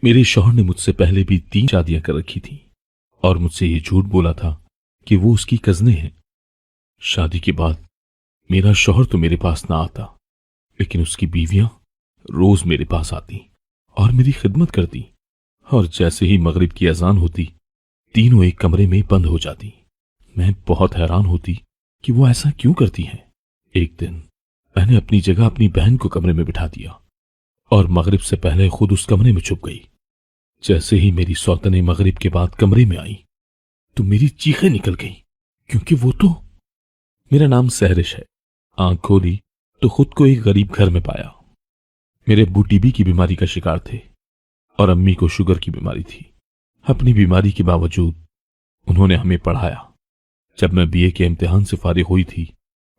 میرے شوہر نے مجھ سے پہلے بھی 3 شادیاں کر رکھی تھیں اور مجھ سے یہ جھوٹ بولا تھا کہ وہ اس کی کزنیں ہیں۔ شادی کے بعد میرا شوہر تو میرے پاس نہ آتا، لیکن اس کی بیویاں روز میرے پاس آتی اور میری خدمت کرتی، اور جیسے ہی مغرب کی اذان ہوتی تینوں ایک کمرے میں بند ہو جاتی۔ میں بہت حیران ہوتی کہ وہ ایسا کیوں کرتی ہیں۔ ایک دن میں نے اپنی جگہ اپنی بہن کو کمرے میں بٹھا دیا اور مغرب سے پہلے خود اس کمرے میں چھپ گئی۔ جیسے ہی میری سوتنیں مغرب کے بعد کمرے میں آئیں تو میری چیخیں نکل گئیں، کیونکہ وہ تو… میرا نام سہرش ہے۔ آنکھ کھولی تو خود کو ایک غریب گھر میں پایا۔ میرے ابو ٹی بی کی بیماری کا شکار تھے اور امی کو شوگر کی بیماری تھی۔ اپنی بیماری کے باوجود انہوں نے ہمیں پڑھایا۔ جب میں بی اے کے امتحان سے فارغ ہوئی تھی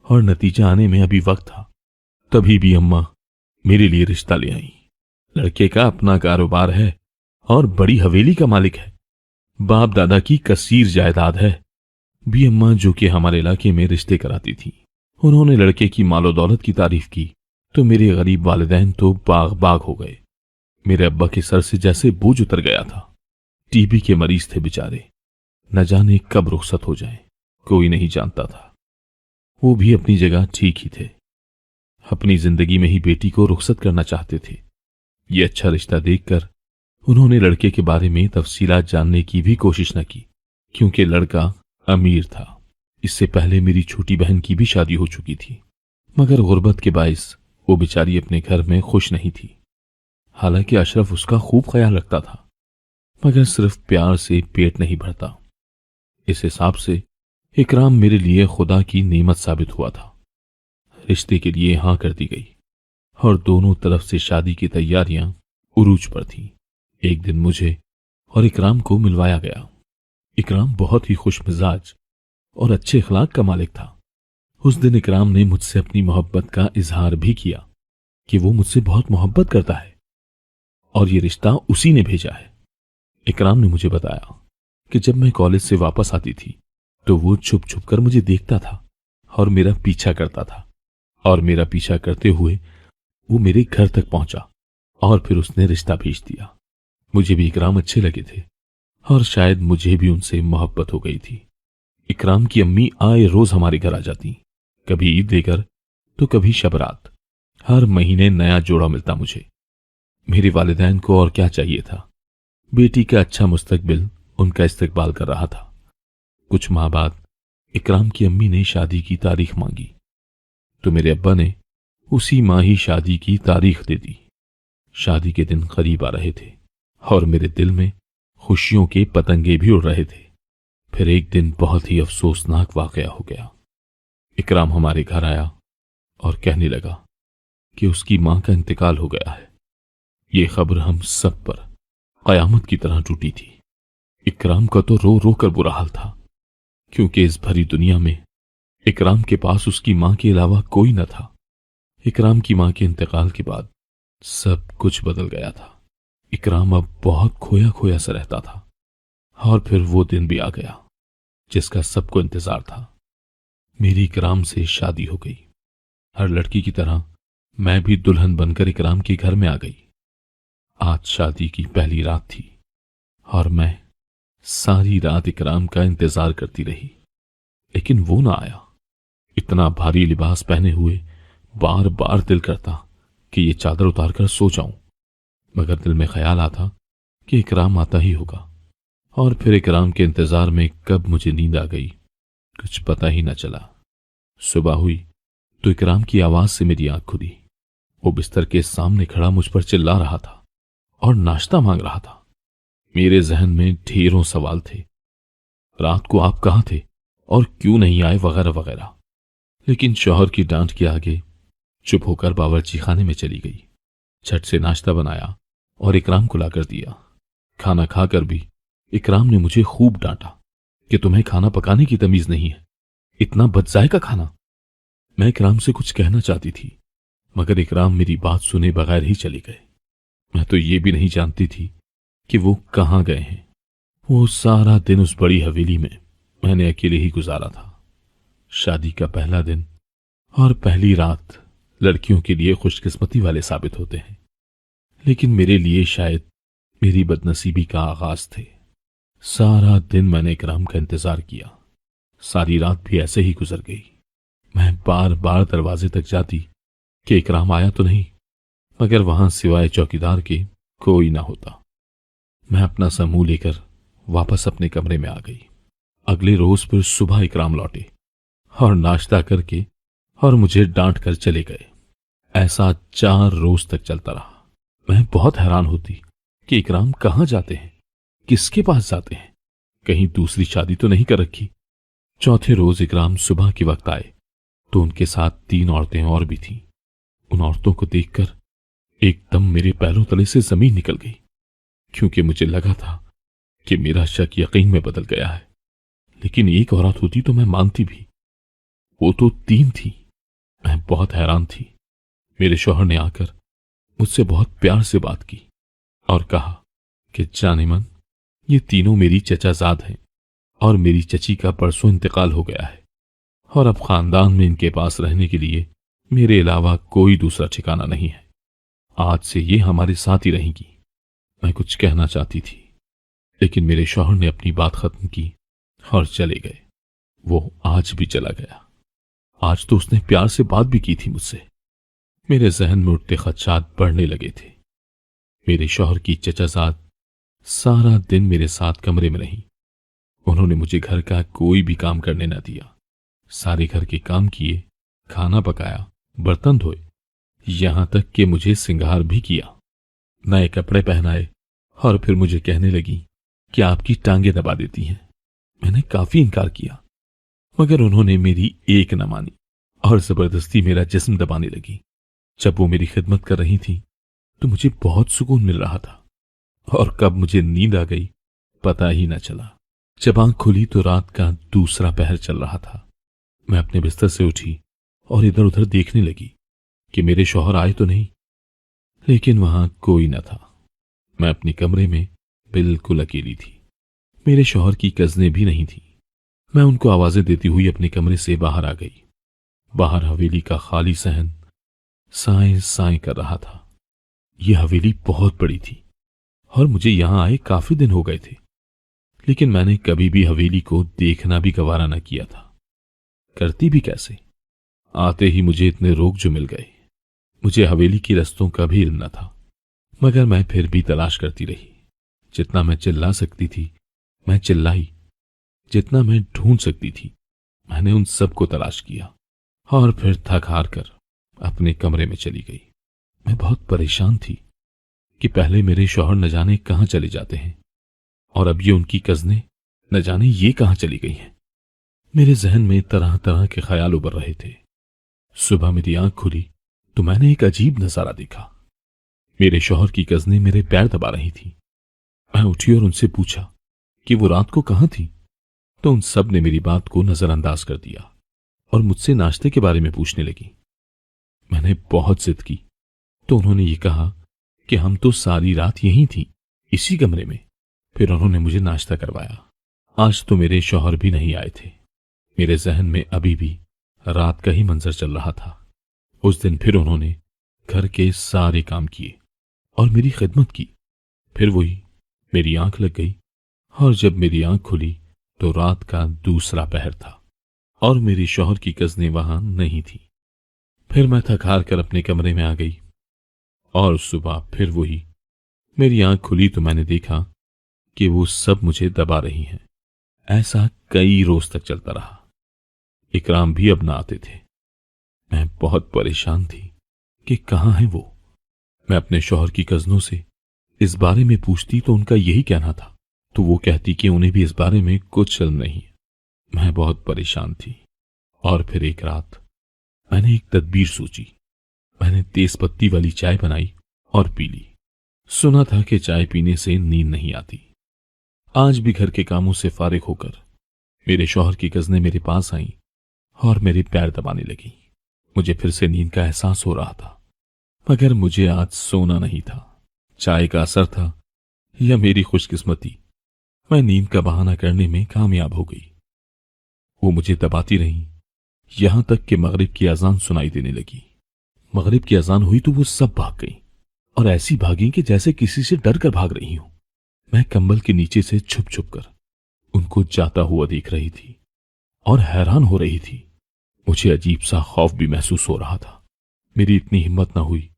اور نتیجہ آنے میں ابھی وقت تھا، تبھی بھی اماں میرے لیے رشتہ لے آئیں۔ لڑکے کا اپنا کاروبار ہے اور بڑی حویلی کا مالک ہے۔ باپ دادا کی کثیر جائیداد ہے۔ بھی اماں جو کہ ہمارے علاقے میں رشتے کراتی تھی، انہوں نے لڑکے کی مال و دولت کی تعریف کی تو میرے غریب والدین تو باغ باغ ہو گئے۔ میرے ابا کے سر سے جیسے بوجھ اتر گیا تھا۔ ٹی بی کے مریض تھے بیچارے، نہ جانے کب رخصت ہو جائیں، کوئی نہیں جانتا تھا۔ وہ بھی اپنی جگہ ٹھیک ہی تھے، اپنی زندگی میں ہی بیٹی کو رخصت کرنا چاہتے تھے۔ یہ اچھا رشتہ دیکھ کر انہوں نے لڑکے کے بارے میں تفصیلات جاننے کی بھی کوشش نہ کی، کیونکہ لڑکا امیر تھا۔ اس سے پہلے میری چھوٹی بہن کی بھی شادی ہو چکی تھی، مگر غربت کے باعث وہ بیچاری اپنے گھر میں خوش نہیں تھی۔ حالانکہ اشرف اس کا خوب خیال رکھتا تھا، مگر صرف پیار سے پیٹ نہیں بھرتا۔ اس حساب سے اکرام میرے لیے خدا کی نعمت ثابت ہوا تھا۔ رشتے کے لیے ہاں کر دی گئی اور دونوں طرف سے شادی کی تیاریاں عروج پر تھیں۔ ایک دن مجھے اور اکرام کو ملوایا گیا۔ اکرام بہت ہی خوش مزاج اور اچھے اخلاق کا مالک تھا۔ اس دن اکرام نے مجھ سے اپنی محبت کا اظہار بھی کیا کہ وہ مجھ سے بہت محبت کرتا ہے اور یہ رشتہ اسی نے بھیجا ہے۔ اکرام نے مجھے بتایا کہ جب میں کالج سے واپس آتی تھی تو وہ چھپ چھپ کر مجھے دیکھتا تھا اور میرا پیچھا کرتا تھا، اور میرا پیچھا کرتے ہوئے وہ میرے گھر تک پہنچا اور پھر اس نے رشتہ بھیج دیا۔ مجھے بھی اکرام اچھے لگے تھے اور شاید مجھے بھی ان سے محبت ہو گئی تھی۔ اکرام کی امی آئے روز ہمارے گھر آ جاتی، کبھی عید دے کر تو کبھی شب رات۔ ہر مہینے نیا جوڑا ملتا مجھے۔ میرے والدین کو اور کیا چاہیے تھا؟ بیٹی کا اچھا مستقبل ان کا استقبال کر رہا تھا۔ کچھ ماہ بعد اکرام کی امی نے شادی کی تاریخ مانگی تو میرے ابا نے اسی ماہ ہی شادی کی تاریخ دے دی۔ شادی کے دن قریب آ رہے تھے اور میرے دل میں خوشیوں کے پتنگے بھی اڑ رہے تھے۔ پھر ایک دن بہت ہی افسوسناک واقعہ ہو گیا۔ اکرام ہمارے گھر آیا اور کہنے لگا کہ اس کی ماں کا انتقال ہو گیا ہے۔ یہ خبر ہم سب پر قیامت کی طرح ٹوٹی تھی۔ اکرام کا تو رو رو کر برا حال تھا، کیونکہ اس بھری دنیا میں اکرام کے پاس اس کی ماں کے علاوہ کوئی نہ تھا۔ اکرام کی ماں کے انتقال کے بعد سب کچھ بدل گیا تھا۔ اکرام اب بہت کھویا کھویا سا رہتا تھا۔ اور پھر وہ دن بھی آ گیا جس کا سب کو انتظار تھا۔ میری اکرام سے شادی ہو گئی۔ ہر لڑکی کی طرح میں بھی دلہن بن کر اکرام کے گھر میں آ گئی۔ آج شادی کی پہلی رات تھی اور میں ساری رات اکرام کا انتظار کرتی رہی، لیکن وہ نہ آیا۔ اتنا بھاری لباس پہنے ہوئے بار بار دل کرتا کہ یہ چادر اتار کر سو جاؤں، مگر دل میں خیال آتا کہ اکرام آتا ہی ہوگا۔ اور پھر اکرام کے انتظار میں کب مجھے نیند آ گئی کچھ پتہ ہی نہ چلا۔ صبح ہوئی تو اکرام کی آواز سے میری آنکھ کھلی۔ وہ بستر کے سامنے کھڑا مجھ پر چلا رہا تھا اور ناشتہ مانگ رہا تھا۔ میرے ذہن میں ڈھیروں سوال تھے۔ رات کو آپ کہاں تھے اور کیوں نہیں آئے وغیرہ وغیرہ، لیکن شوہر کی ڈانٹ کے آگے چپ ہو کر باورچی خانے میں چلی گئی۔ جھٹ سے ناشتہ بنایا اور اکرام کو لا کر دیا۔ کھانا کھا کر بھی اکرام نے مجھے خوب ڈانٹا کہ تمہیں کھانا پکانے کی تمیز نہیں ہے، اتنا بد ذائقہ کھانا۔ میں اکرام سے کچھ کہنا چاہتی تھی، مگر اکرام میری بات سنے بغیر ہی چلی گئے۔ میں تو یہ بھی نہیں جانتی تھی کہ وہ کہاں گئے ہیں۔ وہ سارا دن اس بڑی حویلی میں نے اکیلے ہی گزارا تھا۔ شادی کا پہلا دن اور پہلی رات لڑکیوں کے لیے خوش قسمتی والے ثابت ہوتے ہیں، لیکن میرے لیے شاید मेरी बदनसीबी का आगाज थे। सारा दिन मैंने इकराम का इंतजार किया। सारी रात भी ऐसे ही गुजर गई। मैं बार बार दरवाजे तक जाती कि इकराम आया तो नहीं, मगर वहां सिवाय चौकीदार के कोई ना होता। मैं अपना समूह लेकर वापस अपने कमरे में आ गई। अगले रोज फिर सुबह इकराम लौटे और नाश्ता करके और मुझे डांट कर चले गए। ऐसा 4 रोज तक चलता रहा। मैं बहुत हैरान होती कि इकराम कहाँ जाते हैं, किसके पास जाते हैं, कहीं दूसरी शादी तो नहीं कर रखी। चौथे रोज इकराम सुबह के वक्त आए तो उनके साथ 3 औरतें और भी थीं। उन औरतों को देखकर एकदम मेरे पैरों तले से जमीन निकल गई, क्योंकि मुझे लगा था कि मेरा शक यकीन में बदल गया है। लेकिन एक औरत होती तो मैं मानती भी, वो तो 3 थी। मैं बहुत हैरान थी। मेरे शौहर ने आकर मुझसे बहुत प्यार से बात की और कहा कि जाने मन, ये तीनों मेरी चचाजाद हैं और मेरी चची का परसों इंतकाल हो गया है और अब खानदान में इनके पास रहने के लिए मेरे अलावा कोई दूसरा ठिकाना नहीं है। आज से ये हमारे साथ ही रहेंगी। मैं कुछ कहना चाहती थी, लेकिन मेरे शौहर ने अपनी बात खत्म की और चले गए। वो आज भी चला गया। आज तो उसने प्यार से बात भी की थी मुझसे। मेरे जहन में उठते खदशात बढ़ने लगे थे। मेरे शौहर की चचाजाद सारा दिन मेरे साथ कमरे में रही। उन्होंने मुझे घर का कोई भी काम करने न दिया। सारे घर के काम किए, खाना पकाया, बर्तन धोए, यहां तक कि मुझे सिंगार भी किया, नए कपड़े पहनाए और फिर मुझे कहने लगी कि आपकी टांगें दबा देती हैं। मैंने काफी इनकार किया, मगर उन्होंने मेरी एक न मानी और जबरदस्ती मेरा जिस्म दबाने लगी। जब वो मेरी खिदमत कर रही थी तो मुझे बहुत सुकून मिल रहा था और कब मुझे नींद आ गई पता ही न चला। जब आंख खुली तो रात का दूसरा पहर चल रहा था। मैं अपने बिस्तर से उठी और इधर उधर देखने लगी कि मेरे शौहर आए तो नहीं, लेकिन वहां कोई न था। मैं अपने कमरे में बिल्कुल अकेली थी। मेरे शौहर की कज़नें भी नहीं थी। मैं उनको आवाजें देती हुई अपने कमरे से बाहर आ गई। बाहर हवेली का खाली सहन साएं साएं कर रहा था। यह हवेली बहुत बड़ी थी और मुझे यहां आए काफी दिन हो गए थे, लेकिन मैंने कभी भी हवेली को देखना भी गवारा न किया था। करती भी कैसे? आते ही मुझे इतने रोग जो मिल गए। मुझे हवेली के रस्तों का भी इल्म न था, मगर मैं फिर भी तलाश करती रही। जितना मैं चिल्ला सकती थी मैं चिल्लाई, जितना मैं ढूंढ सकती थी मैंने उन सब को तलाश किया और फिर थक हार कर अपने कमरे में चली गई। मैं बहुत परेशान थी कि पहले मेरे शौहर न जाने कहां चले जाते हैं और अब ये उनकी कज़नें न जाने ये कहां चली गई हैं। मेरे जहन में तरह तरह के ख्याल उभर रहे थे। सुबह मेरी आंख खुली तो मैंने एक अजीब नजारा देखा। मेरे शौहर की कज़नें मेरे पैर दबा रही थी। मैं उठी और उनसे पूछा कि वो रात को कहां थी, तो उन सब ने मेरी बात को नजरअंदाज कर दिया और मुझसे नाश्ते के बारे में पूछने लगी। मैंने बहुत जिद की तो उन्होंने ये कहा कि हम तो सारी रात यहीं थी, इसी कमरे में। फिर उन्होंने मुझे नाश्ता करवाया। आज तो मेरे शौहर भी नहीं आए थे। मेरे जहन में अभी भी रात का ही मंजर चल रहा था। उस दिन फिर उन्होंने घर के सारे काम किए और मेरी खिदमत की। फिर वही मेरी आंख लग गई और जब मेरी आंख खुली तो रात का दूसरा पहर था और मेरे शौहर की कज़नें वहां नहीं थी। फिर मैं थक हार कर अपने कमरे में आ गई और सुबह फिर वही मेरी आंख खुली तो मैंने देखा कि वो सब मुझे दबा रही हैं। ऐसा कई रोज तक चलता रहा। इकराम भी अब न आते थे। मैं बहुत परेशान थी कि कहां है वो। मैं अपने शौहर की कज़नों से इस बारे में पूछती तो उनका यही कहना था, तो वो कहती कि उन्हें भी इस बारे में कुछ इल्म नहीं। मैं बहुत परेशान थी और फिर एक रात मैंने एक तदबीर सोची। मैंने तेज पत्ती वाली चाय बनाई और पी ली। सुना था कि चाय पीने से नींद नहीं आती। आज भी घर के कामों से फारिग होकर मेरे शौहर की कज़नें मेरे पास आईं और मेरे पैर दबाने लगी। मुझे फिर से नींद का एहसास हो रहा था, मगर मुझे आज सोना नहीं था। चाय का असर था या मेरी खुशकिस्मती, मैं नींद का बहाना करने में कामयाब हो गई। वो मुझे दबाती रहीं, यहां तक कि मगरिब की अजान सुनाई देने लगी। मगरिब की अजान हुई तो वो सब भाग गई और ऐसी भागी कि जैसे किसी से डर कर भाग रही हूं। मैं कंबल के नीचे से छुप छुप कर उनको जाता हुआ देख रही थी और हैरान हो रही थी। मुझे अजीब सा खौफ भी महसूस हो रहा था। मेरी इतनी हिम्मत ना हुई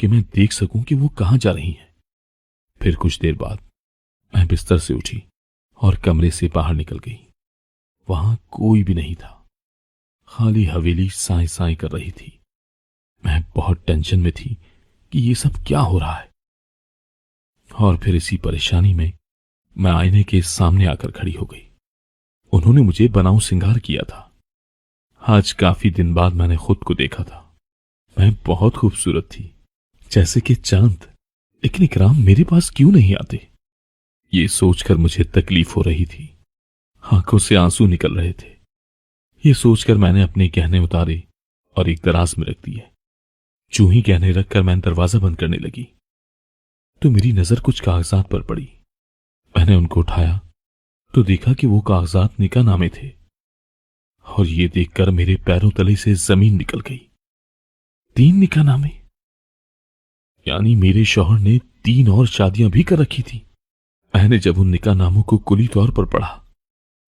कि मैं देख सकूं कि वो कहां जा रही हैं। फिर कुछ देर बाद मैं बिस्तर से उठी और कमरे से बाहर निकल गई। वहां कोई भी नहीं था, खाली हवेली साए साए कर रही थी। मैं बहुत टेंशन में थी कि ये सब क्या हो रहा है। और फिर इसी परेशानी में मैं आईने के सामने आकर खड़ी हो गई। उन्होंने मुझे बनाऊ सिंगार किया था। आज काफी दिन बाद मैंने खुद को देखा था। मैं बहुत खूबसूरत थी, जैसे कि चांद। लेकिन इकराम मेरे पास क्यों नहीं आते, ये सोचकर मुझे तकलीफ हो रही थी। आंखों से आंसू निकल रहे थे। ये सोचकर मैंने अपने गहने उतारे और एक दराज में रख दिए। जो ही गहने रखकर मैं दरवाजा बंद करने लगी तो मेरी नजर कुछ कागजात पर पड़ी। मैंने उनको उठाया तो देखा कि वो कागजात निकाहनामे थे। और ये देखकर मेरे पैरों तले से जमीन निकल गई। 3 निकाहनामे, यानी मेरे शौहर ने 3 और शादियां भी कर रखी थी। मैंने जब उन निकाहनामों को कुली तौर पर पढ़ा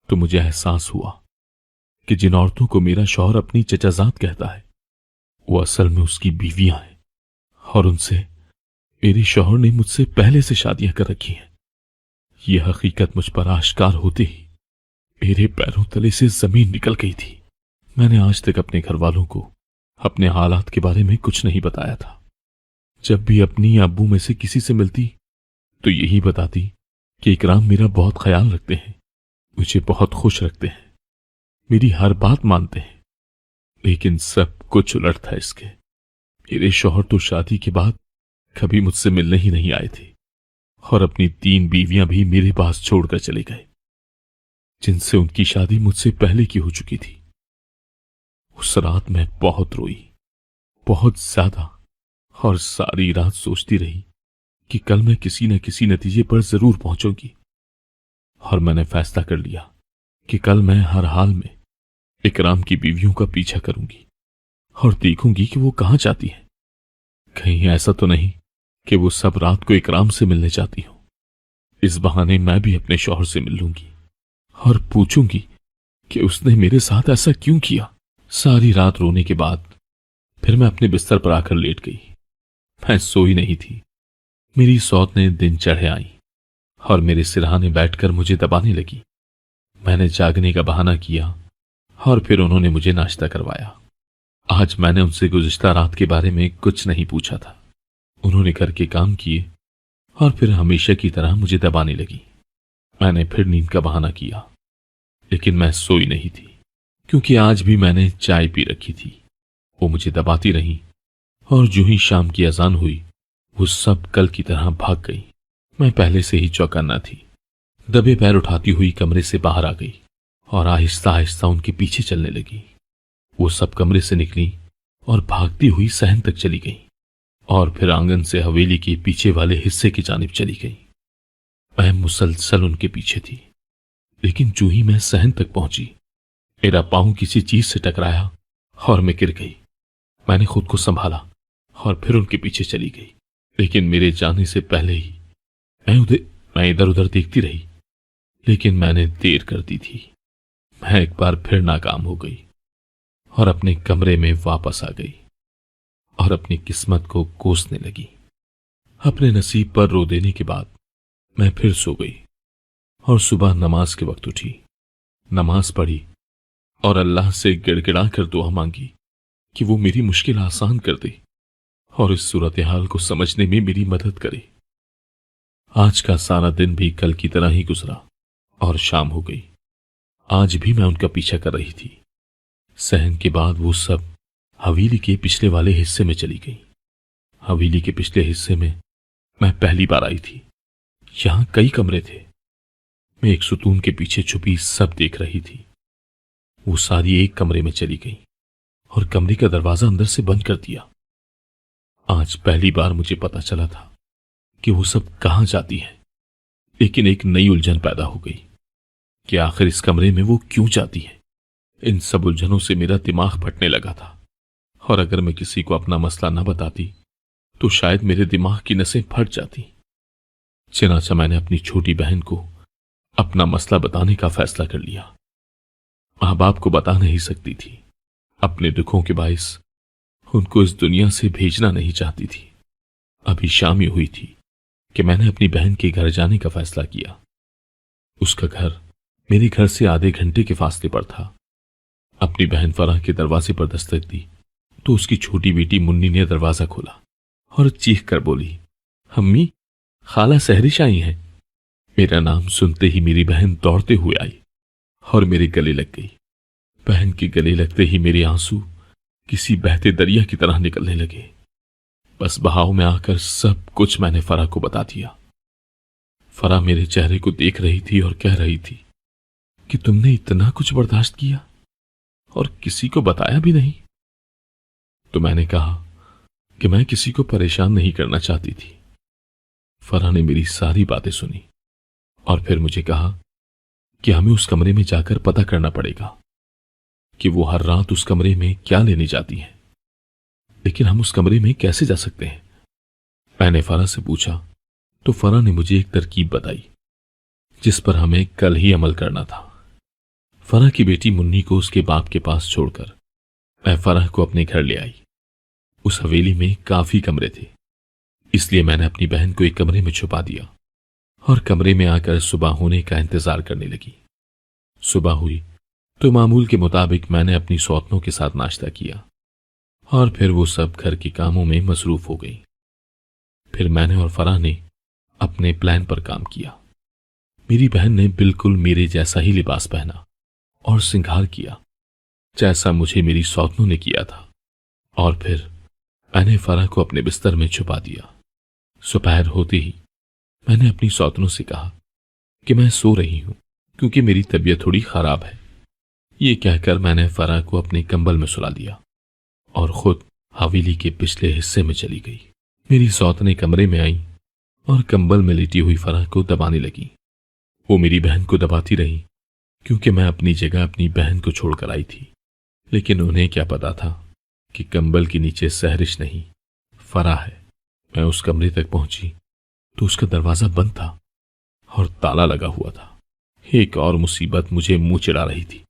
तो मुझे एहसास हुआ कि जिन औरतों को मेरा शौहर अपनी चचाजात कहता है वो असल में उसकी बीवियां हैं, और उनसे मेरे शौहर ने मुझसे पहले से शादियां कर रखी हैं। यह हकीकत मुझ पर आश्कार होते ही मेरे पैरों तले से जमीन निकल गई थी। मैंने आज तक अपने घर वालों को अपने हालात के बारे में कुछ नहीं बताया था। जब भी अपनी या अब्बू में से किसी से मिलती तो यही बताती कि इकराम मेरा बहुत ख्याल रखते हैं, मुझे बहुत खुश रखते हैं, मेरी हर बात मानते हैं। लेकिन सब कुछ उलट था इसके। मेरे शौहर तो शादी के बाद कभी मुझसे मिलने ही नहीं आए थे और अपनी 3 बीवियां भी मेरे पास छोड़कर चले गए, जिनसे उनकी शादी मुझसे पहले की हो चुकी थी। उस रात मैं बहुत रोई, बहुत ज्यादा, और सारी रात सोचती रही कि कल मैं किसी न किसी नतीजे पर जरूर पहुंचूंगी। और मैंने फैसला कर लिया कि कल मैं हर हाल में इकराम की बीवियों का पीछा करूंगी और देखूंगी कि वो कहां जाती हैं। कहीं ऐसा तो नहीं कि वो सब रात को इकराम से मिलने जाती हो। इस बहाने मैं भी अपने शौहर से मिल लूंगी और पूछूंगी कि उसने मेरे साथ ऐसा क्यों किया। सारी रात रोने के बाद फिर मैं अपने बिस्तर पर आकर लेट गई। मैं सोई नहीं थी। मेरी सौतें दिन चढ़े आई और मेरे सिरहाने बैठकर मुझे दबाने लगी। मैंने जागने का बहाना किया और फिर उन्होंने मुझे नाश्ता करवाया। आज मैंने उनसे गुज़िश्ता रात के बारे में कुछ नहीं पूछा था। उन्होंने घर के काम किए और फिर हमेशा की तरह मुझे दबाने लगी। मैंने फिर नींद का बहाना किया, लेकिन मैं सोई नहीं थी, क्योंकि आज भी मैंने चाय पी रखी थी। वो मुझे दबाती रही और जो ही शाम की अजान हुई वो सब कल की तरह भाग गई। मैं पहले से ही चौकन्ना थी। दबे पैर उठाती हुई कमरे से बाहर आ गई और आहिस्ता आहिस्ता उनके पीछे चलने लगी। वो सब कमरे से निकली और भागती हुई सहन तक चली गई और फिर आंगन से हवेली के पीछे वाले हिस्से की जानिब चली गई। मैं मुसलसल उनके पीछे थी, लेकिन जो ही मैं सहन तक पहुंची मेरा पांव किसी चीज से टकराया और मैं गिर गई। मैंने खुद को संभाला और फिर उनके पीछे चली गई, लेकिन मेरे जाने से पहले ही मैं इधर उधर देखती रही, लेकिन मैंने देर कर दी थी। मैं एक बार फिर नाकाम हो गई और अपने कमरे में वापस आ गई और अपनी किस्मत को कोसने लगी। अपने नसीब पर रो देने के बाद मैं फिर सो गई और सुबह नमाज के वक्त उठी, नमाज पढ़ी और अल्लाह से गिड़गिड़ा कर दुआ मांगी कि वो मेरी मुश्किल आसान कर दे और इस सूरत हाल को समझने में मेरी मदद करे। आज का सारा दिन भी कल की तरह ही गुजरा और शाम हो गई। आज भी मैं उनका पीछा कर रही थी। सहन के बाद वो सब हवेली के पिछले वाले हिस्से में चली गई। हवेली के पिछले हिस्से में मैं पहली बार आई थी। यहां कई कमरे थे। मैं एक सुतून के पीछे छुपी सब देख रही थी। वो सारी एक कमरे में चली गई और कमरे का दरवाजा अंदर से बंद कर दिया। आज पहली बार मुझे पता चला था कि वो सब कहां जाती हैं, लेकिन एक नई उलझन पैदा हो गई कि आखिर इस कमरे में वो क्यों जाती है। इन सब उलझनों से मेरा दिमाग फटने लगा था और अगर मैं किसी को अपना मसला न बताती तो शायद मेरे दिमाग की नसें फट जाती। चनाचा मैंने अपनी छोटी बहन को अपना मसला बताने का फैसला कर लिया। मां बाप को बता नहीं सकती थी, अपने दुखों के बायस उनको इस दुनिया से भेजना नहीं चाहती थी। अभी शाम ही हुई थी कि मैंने अपनी बहन के घर जाने का फैसला किया। उसका घर मेरे घर से आधे घंटे के फासले पर था। अपनी बहन फराह के दरवाजे पर दस्तक दी तो उसकी छोटी बेटी मुन्नी ने दरवाजा खोला और चीख कर बोली, अम्मी, खाला सहरिश आई हैं। मेरा नाम सुनते ही मेरी बहन दौड़ते हुए आई और मेरे गले लग गई। बहन के गले लगते ही मेरे आंसू किसी बहते दरिया की तरह निकलने लगे। बस बहाव में आकर सब कुछ मैंने फराह को बता दिया। फराह मेरे चेहरे को देख रही थी और कह रही थी कि तुमने इतना कुछ बर्दाश्त किया और किसी को बताया भी नहीं। तो मैंने कहा कि मैं किसी को परेशान नहीं करना चाहती थी। फराह ने मेरी सारी बातें सुनी और फिर मुझे कहा कि हमें उस कमरे में जाकर पता करना पड़ेगा कि वो हर रात उस कमरे में क्या लेने जाती हैं। लेकिन हम उस कमरे में कैसे जा सकते हैं? मैंने फराह से पूछा तो फराह ने मुझे एक तरकीब बताई जिस पर हमें कल ही अमल करना था। फराह की बेटी मुन्नी को उसके बाप के पास छोड़कर मैं फराह को अपने घर ले आई। उस हवेली में काफी कमरे थे, इसलिए मैंने अपनी बहन को एक कमरे में छुपा दिया और कमरे में आकर सुबह होने का इंतजार करने लगी। सुबह हुई तो मामूल के मुताबिक मैंने अपनी सौतनों के साथ नाश्ता किया और फिर वो सब घर के कामों में मसरूफ हो गई। फिर मैंने और फराह ने अपने प्लान पर काम किया। मेरी बहन ने बिल्कुल मेरे जैसा ही लिबास पहना और श्रृंगार किया जैसा मुझे मेरी सौतनों ने किया था, और फिर मैंने फराह को अपने बिस्तर में छुपा दिया। दोपहर होते ही मैंने अपनी सौतनों से कहा कि मैं सो रही हूं क्योंकि मेरी तबीयत थोड़ी खराब है। ये कहकर मैंने फराह को अपने कंबल में सुला दिया और खुद हवेली के पिछले हिस्से में चली गई। मेरी सौतनें कमरे में आई और कंबल में लेटी हुई फराह को दबाने लगी। वो मेरी बहन को दबाती रही क्योंकि मैं अपनी जगह अपनी बहन को छोड़कर आई थी। लेकिन उन्हें क्या पता था कि कंबल के नीचे सहरिश नहीं, फराह है। मैं उस कमरे तक पहुंची तो उसका दरवाजा बंद था और ताला लगा हुआ था। एक और मुसीबत मुझे मुंह चिढ़ा रही थी,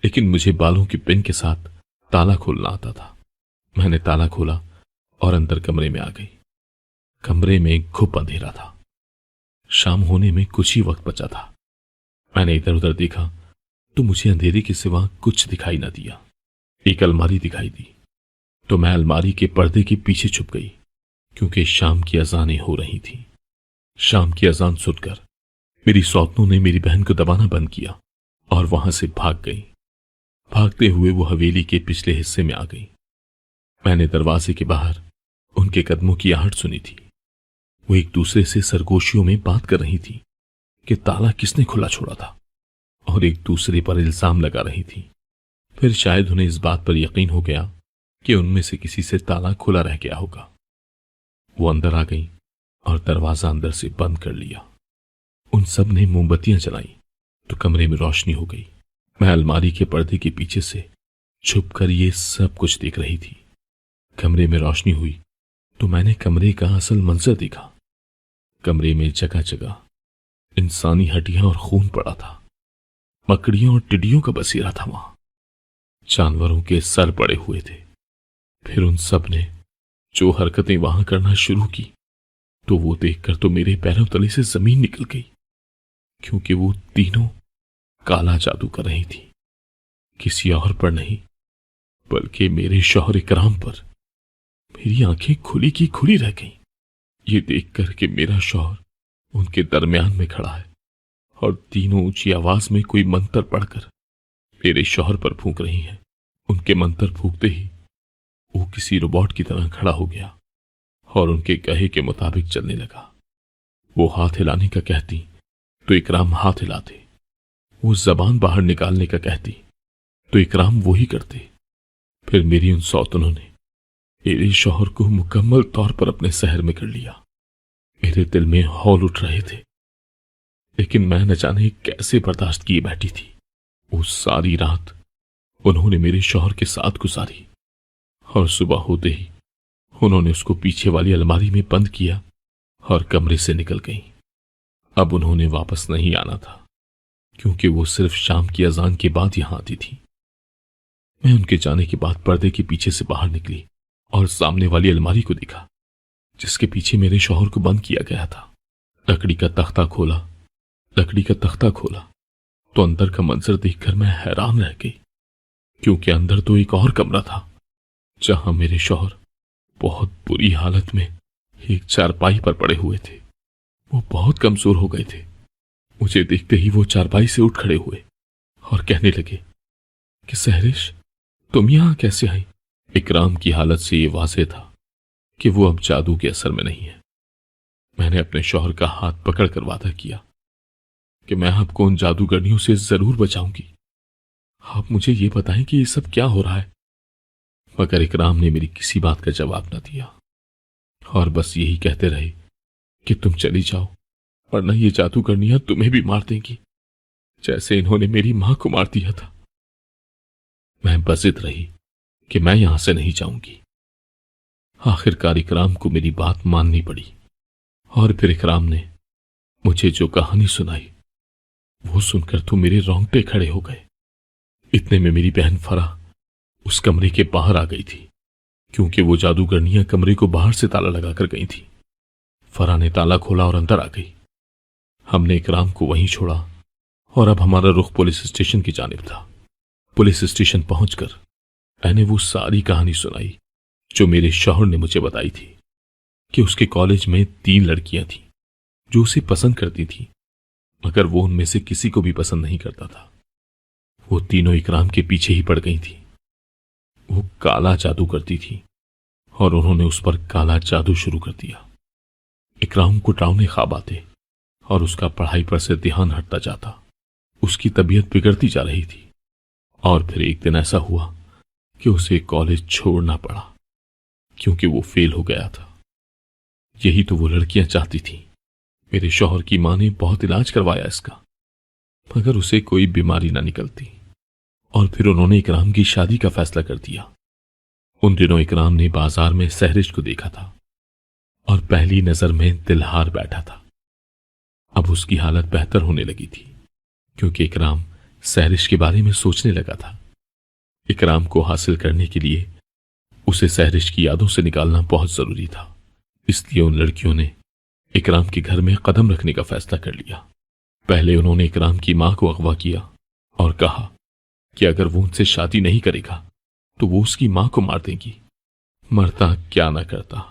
लेकिन मुझे बालों की पिन के साथ ताला खोलना आता था। मैंने ताला खोला और अंदर कमरे में आ गई। कमरे में घुप अंधेरा था। शाम होने में कुछ ही वक्त बचा था। मैंने इधर उधर देखा तो मुझे अंधेरे के सिवा कुछ दिखाई न दिया। एक अलमारी दिखाई दी तो मैं अलमारी के पर्दे के पीछे छुप गई क्योंकि शाम की अजानें हो रही थी। शाम की अजान सुनकर मेरी सौतनों ने मेरी बहन को दबाना बंद किया और वहां से भाग गई। भागते हुए वो हवेली के पिछले हिस्से में आ गई। मैंने दरवाजे के बाहर उनके कदमों की आहट सुनी थी। वो एक दूसरे से सरगोशियों में बात कर रही थी कि ताला किसने खुला छोड़ा था और एक दूसरे पर इल्जाम लगा रही थी। फिर शायद उन्हें इस बात पर यकीन हो गया कि उनमें से किसी से ताला खुला रह गया होगा। वो अंदर आ गई और दरवाजा अंदर से बंद कर लिया। उन सब ने मोमबत्तियां जलाई तो कमरे में रोशनी हो गई। मैं अलमारी के पर्दे के पीछे से छुपकर ये सब कुछ देख रही थी। कमरे में रोशनी हुई तो मैंने कमरे का असल मंजर देखा। कमरे में जगह जगह इंसानी हड्डियां और खून पड़ा था। मकड़ियों और टिड्डियों का बसेरा था वहां। जानवरों के सर पड़े हुए थे। फिर उन सब ने जो हरकतें वहां करना शुरू की तो वो देखकर तो मेरे पैरों तले से जमीन निकल गई, क्योंकि वो तीनों काला जादू कर रही थी। किसी और पर नहीं बल्कि मेरे शौहर इकराम पर। मेरी आंखें खुली की खुली रह गईं ये देखकर कि मेरा शौहर उनके दरमियान में खड़ा है और तीनों ऊंची आवाज में कोई मंत्र पढ़कर मेरे शौहर पर फूंक रही हैं। उनके मंत्र फूंकते ही वो किसी रोबोट की तरह खड़ा हो गया और उनके कहे के मुताबिक चलने लगा। वो हाथ हिलाने का कहती तो इकराम हाथ हिलाते। वो जबान बाहर निकालने का कहती तो इकराम वही करते। फिर मेरी उन सौतनों ने मेरे शौहर को मुकम्मल तौर पर अपने सहर में कर लिया। मेरे दिल में हौल उठ रहे थे, लेकिन मैं न जाने कैसे बर्दाश्त किए बैठी थी। वो सारी रात उन्होंने मेरे शौहर के साथ गुजारी और सुबह होते ही उन्होंने उसको पीछे वाली अलमारी में बंद किया और कमरे से निकल गई। اب انہوں نے واپس نہیں آنا تھا، کیونکہ وہ صرف شام کی اذان کے بعد یہاں آتی تھی۔ میں ان کے جانے کے بعد پردے کے پیچھے سے باہر نکلی اور سامنے والی الماری کو دیکھا جس کے پیچھے میرے شوہر کو بند کیا گیا تھا۔ لکڑی کا تختہ کھولا تو اندر کا منظر دیکھ کر میں حیران رہ گئی، کیونکہ اندر تو ایک اور کمرہ تھا جہاں میرے شوہر بہت بری حالت میں ایک چارپائی پر پڑے ہوئے تھے۔ وہ بہت کمزور ہو گئے تھے۔ مجھے دیکھتے ہی وہ چارپائی سے اٹھ کھڑے ہوئے اور کہنے لگے کہ سہرش، تم یہاں کیسے آئی؟ اکرام کی حالت سے یہ واضح تھا کہ وہ اب جادو کے اثر میں نہیں ہے۔ میں نے اپنے شوہر کا ہاتھ پکڑ کر وعدہ کیا کہ میں آپ کو ان جادوگرنیوں سے ضرور بچاؤں گی۔ آپ مجھے یہ بتائیں کہ یہ سب کیا ہو رہا ہے؟ مگر اکرام نے میری کسی بات کا جواب نہ دیا اور بس یہی کہتے رہے کہ تم چلی جاؤ، ورنہ یہ جادوگرنیاں تمہیں بھی مار دیں گی جیسے انہوں نے میری ماں کو مار دیا تھا۔ میں بضد رہی کہ میں یہاں سے نہیں جاؤں گی۔ آخر کار اکرام کو میری بات ماننی پڑی، اور پھر اکرام نے مجھے جو کہانی سنائی وہ سن کر تو میرے رونگٹے کھڑے ہو گئے۔ اتنے میں میری بہن فرح اس کمرے کے باہر آ گئی تھی، کیونکہ وہ جادوگرنیاں کمرے کو باہر سے تالا لگا کر گئی تھی۔ فرح نے تالا کھولا اور اندر آ گئی۔ ہم نے اکرام کو وہیں چھوڑا اور اب ہمارا رخ پولیس اسٹیشن کی جانب تھا۔ پولیس اسٹیشن پہنچ کر میں نے وہ ساری کہانی سنائی جو میرے شوہر نے مجھے بتائی تھی کہ اس کے کالج میں 3 لڑکیاں تھیں جو اسے پسند کرتی تھیں، مگر وہ ان میں سے کسی کو بھی پسند نہیں کرتا تھا۔ وہ تینوں اکرام کے پیچھے ہی پڑ گئی تھیں۔ وہ کالا جادو کرتی تھی اور انہوں نے اس پر کالا جادو شروع کر دیا۔ اکرام کو ڈراؤنے خواب آتے اور اس کا پڑھائی پر سے دھیان ہٹتا جاتا۔ اس کی طبیعت بگڑتی جا رہی تھی، اور پھر ایک دن ایسا ہوا کہ اسے کالج چھوڑنا پڑا کیونکہ وہ فیل ہو گیا تھا۔ یہی تو وہ لڑکیاں چاہتی تھیں۔ میرے شوہر کی ماں نے بہت علاج کروایا اس کا، مگر اسے کوئی بیماری نہ نکلتی، اور پھر انہوں نے اکرام کی شادی کا فیصلہ کر دیا۔ ان دنوں اکرام نے بازار میں سہرش کو دیکھا تھا اور پہلی نظر میں دل ہار بیٹھا تھا۔ اب اس کی حالت بہتر ہونے لگی تھی کیونکہ اکرام سہرش کے بارے میں سوچنے لگا تھا۔ اکرام کو حاصل کرنے کے لیے اسے سہرش کی یادوں سے نکالنا بہت ضروری تھا، اس لیے ان لڑکیوں نے اکرام کے گھر میں قدم رکھنے کا فیصلہ کر لیا۔ پہلے انہوں نے اکرام کی ماں کو اغوا کیا اور کہا کہ اگر وہ ان سے شادی نہیں کرے گا تو وہ اس کی ماں کو مار دیں گی۔ مرتا کیا نہ کرتا،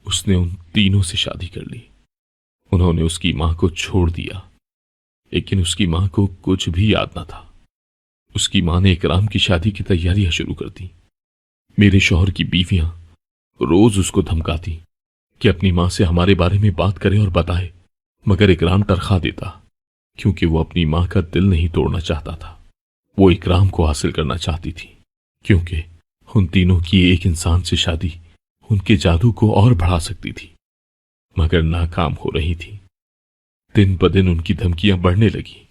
اس نے ان تینوں سے شادی کر لی۔ انہوں نے اس کی ماں کو چھوڑ دیا، لیکن اس کی ماں کو کچھ بھی یاد نہ تھا۔ اس کی ماں نے اکرام کی شادی کی تیاریاں شروع کر دی۔ میرے شوہر کی بیویاں روز اس کو دھمکاتی کہ اپنی ماں سے ہمارے بارے میں بات کرے اور بتائے، مگر اکرام ٹرخا دیتا کیونکہ وہ اپنی ماں کا دل نہیں توڑنا چاہتا تھا۔ وہ اکرام کو حاصل کرنا چاہتی تھی کیونکہ ان تینوں کی ایک انسان سے شادی ان کے جادو کو اور بڑھا سکتی تھی، مگر ناکام ہو رہی تھی۔ دن بدن ان کی دھمکیاں بڑھنے لگی،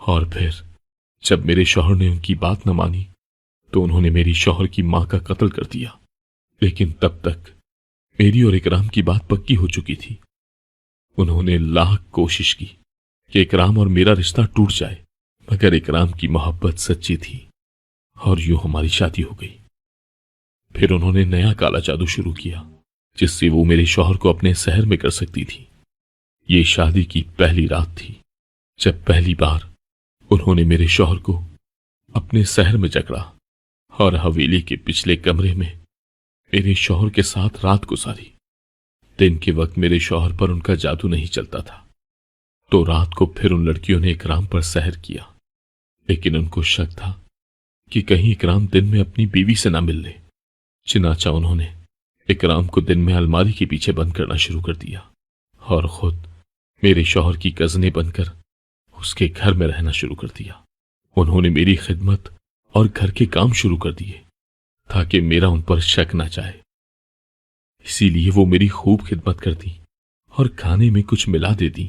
اور پھر جب میرے شوہر نے ان کی بات نہ مانی تو انہوں نے میری شوہر کی ماں کا قتل کر دیا۔ لیکن تب تک میری اور اکرام کی بات پکی ہو چکی تھی۔ انہوں نے لاکھ کوشش کی کہ اکرام اور میرا رشتہ ٹوٹ جائے، مگر اکرام کی محبت سچی تھی اور یوں ہماری شادی ہو گئی۔ پھر انہوں نے نیا کالا جادو شروع کیا جس سے وہ میرے شوہر کو اپنے سحر میں کر سکتی تھی۔ یہ شادی کی پہلی رات تھی جب پہلی بار انہوں نے میرے شوہر کو اپنے سحر میں جکڑا اور حویلی کے پچھلے کمرے میں میرے شوہر کے ساتھ رات گزاری۔ دن کے وقت میرے شوہر پر ان کا جادو نہیں چلتا تھا، تو رات کو پھر ان لڑکیوں نے اکرام پر سحر کیا، لیکن ان کو شک تھا کہ کہیں اکرام دن میں اپنی بیوی سے نہ مل لے۔ چنانچہ انہوں نے اکرام کو دن میں الماری کے پیچھے بند کرنا شروع کر دیا اور خود میرے شوہر کی کزنیں بن کر اس کے گھر میں رہنا شروع کر دیا۔ انہوں نے میری خدمت اور گھر کے کام شروع کر دیے تاکہ میرا ان پر شک نہ جائے۔ اسی لیے وہ میری خوب خدمت کرتی اور کھانے میں کچھ ملا دیتی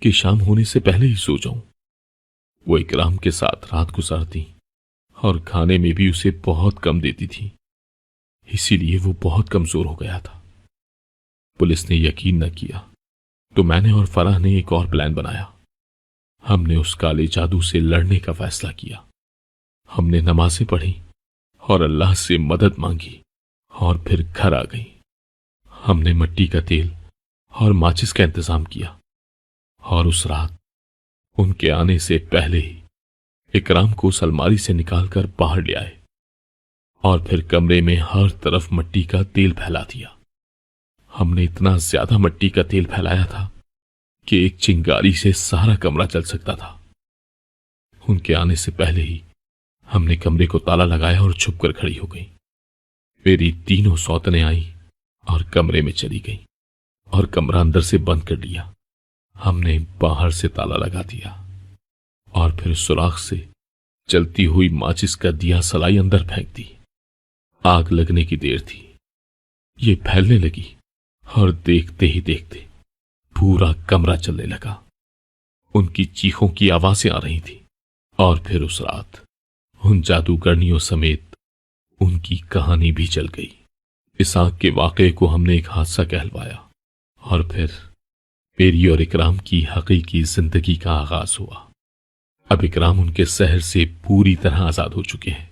کہ شام ہونے سے پہلے ہی سو جاؤں۔ وہ اکرام کے ساتھ رات گزارتی اور کھانے میں بھی اسے بہت کم دیتی تھی، اسی لیے وہ بہت کمزور ہو گیا تھا۔ پولیس نے یقین نہ کیا، تو میں نے اور فرح نے ایک اور پلان بنایا۔ ہم نے اس کالے جادو سے لڑنے کا فیصلہ کیا۔ ہم نے نمازیں پڑھی اور اللہ سے مدد مانگی اور پھر گھر آ گئی۔ ہم نے مٹی کا تیل اور ماچس کا انتظام کیا اور اس رات ان کے آنے سے پہلے ہی اکرام کو اس الماری سے نکال کر باہر لے آئے اور پھر کمرے میں ہر طرف مٹی کا تیل پھیلا دیا۔ ہم نے اتنا زیادہ مٹی کا تیل پھیلایا تھا کہ ایک چنگاری سے سارا کمرہ جل سکتا تھا۔ ان کے آنے سے پہلے ہی ہم نے کمرے کو تالا لگایا اور چھپ کر کھڑی ہو گئی۔ میری تینوں سوتنیں آئیں اور کمرے میں چلی گئیں اور کمرہ اندر سے بند کر لیا۔ ہم نے باہر سے تالا لگا دیا اور پھر سوراخ سے چلتی ہوئی ماچس کا دیا سلائی اندر پھینک دی۔ آگ لگنے کی دیر تھی، یہ پھیلنے لگی اور دیکھتے ہی دیکھتے پورا کمرہ چلنے لگا۔ ان کی چیخوں کی آوازیں آ رہی تھیں اور پھر اس رات ان جادوگرنیوں سمیت ان کی کہانی بھی چل گئی۔ اس آگ کے واقعے کو ہم نے ایک حادثہ کہلوایا اور پھر میری اور اکرام کی حقیقی زندگی کا آغاز ہوا۔ اب اکرام ان کے سحر سے پوری طرح آزاد ہو چکے ہیں۔